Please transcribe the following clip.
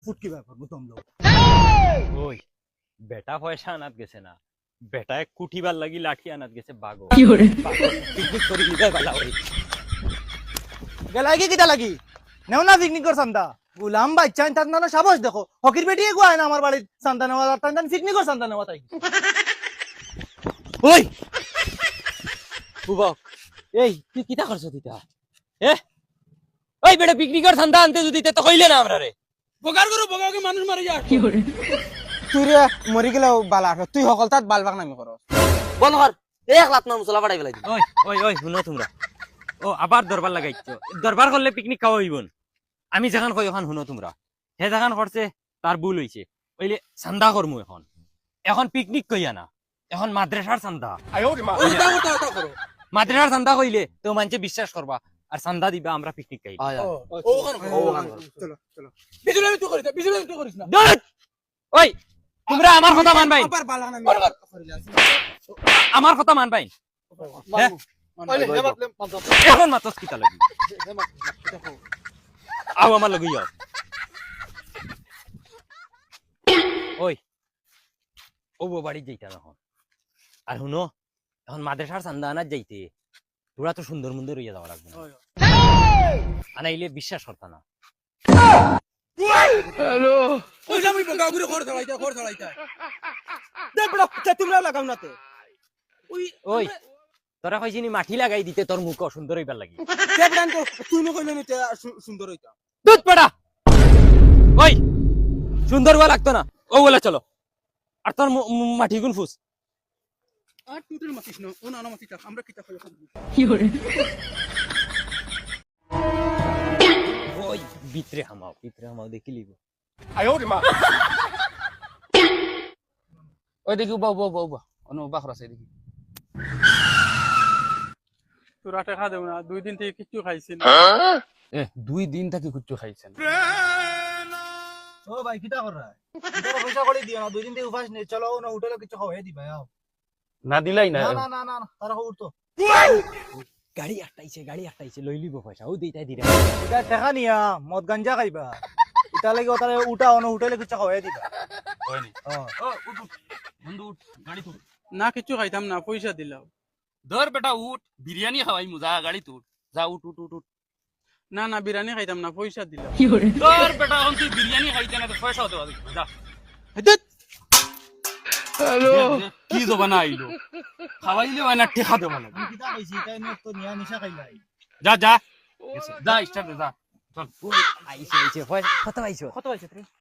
ফুটকি ব্যাপার বুতম লোক ওই বেটা পয়সা আনাত গেছে না, বেটায় কুঠিবার লাগি লাঠি আনাত গেছে বাগো। পিকনিক করি দিদার পালা ওই গেলাই কি কিটা লাগি নেও না পিকনিক কর সান্দা গুলাম বাচ্চা তার না সাবস দেখো হকির বেটি গুয়ায় না আমার বাড়ির সান্দা নেওয়া তার পিকনিক কর সান্দা নেওয়া তাই ওই বুবক এই তুই কিটা করছ দিতা এ ওই বেটা পিকনিকের ঠান্ডা আনতে যদি তো কইলে না আমরা রে বগার করো বগাকে মানুষ মারি যা তুই রে মরি গেলেও বালা তুই সকল তাত বালবাক নামি কর বন্ধ কর 1 লাখ না মশলা বাড়াই ফেলাই দিবি। ওই ওই ওই শুনো তোমরা ও আবার দরবার লাগাইছো দরবার করলে পিকনিক খাওয়া হইবন আমি যেখান কই ওখান শুনো তোমরা হে যেখান করছে তার ভুল হইছে ওইলে চান্দা করমু এখন এখন পিকনিক কইয়া না এখন মাদ্রাসার চান্দা ওটা ওটা ওটা করো মাদ্রাসার চান্দা কইলে তো মানুষে বিশ্বাস করবা আর চান্দা দিবা আমরা পিকনিক খাই আয় ও ওখানে চলো চলো বিজুলি তুই করিস না বিজুলি তুই করিস না ওই তোমরা আমার কথা মানবাই আবার বালা নামি আমার কথা মানবাই হ্যাঁ? ওইলে হেমাত লেম পাঁচ এখন মাত্র কিতা লাগি আও আমার লগি যাও ওই ও বাড়ি যাইতা এখন আর শুনো এখন মাদ্রাসার চান্দা আনার যাইতে তোরা তো সুন্দর মন্দির হইয়া যাওয়া লাগবে না আনাইলে বিশ্বাস করতা না ওই আমি বগা ঘুরে ঘর চালাইতা দে বড় তোমরা লাগাও না তে ওই তোরা কইছিনি মাটি লাগাই দিতে তোর মুখ সুন্দর হইবার লাগি তে ব্রান তো তুই ন কইলে নিতে সুন্দর হইতা দুধ পড়া ওই সুন্দর হওয়া লাগতো না ও বলে চলো আর তোর মাটি গুন ফুস আর তুই তোর মাতিস না ও না মাতিস আমরা কিতা কই ওই ভিতরে হামাও দেখি লিব ওই দেখি উবা উবা উবা উবা অনু উবা খরাছে দেখি তোরা টাকা দেব না 2 দিন থেকে কিচ্ছু খাইছি না 2 দিন থেকে কিচ্ছু খাইছেন ও ভাই কিটা কর রা তোর পয়সা করে দিও না দুই দিন থেকে উপাস নেই চলো না হোটেলে কিছু খাওয়াই দিবা আও না দিলাই না না না না তারা উঠতো গাড়ি আটটাইছে লই লিব পয়সা ও দেইতাই দিরা এটা টাকা নিয়া মদ গাঞ্জা খাইবা এটা লাগি ওটারে উঠা না হোটেলে কিছু খাওয়াই দিবা হয়নি ও বন্ধু উঠ গাড়ি তুল না কিছু খাইতাম না পয়সা দিলাও ধর বেটা উঠ বিরিয়ানি খাওয়াই মুজা গাড়ি তুল যা উঠ উঠ উঠ উঠ না না বিরিয়ানি খাইতাম না পয়সা দিলাও ধর বেটা এখন তুই বিরিয়ানি খাইতে না তো পয়সা হতে পারবি যা হ্যালো কি জবানা আইলো খাওয়াইলে হয় না টেকা দেবা না কিটা কইছি তাই তো নিয়া নিশা খাইলাই যা যা যা স্টার্ট যা আইছে পয়সা কত পাইছো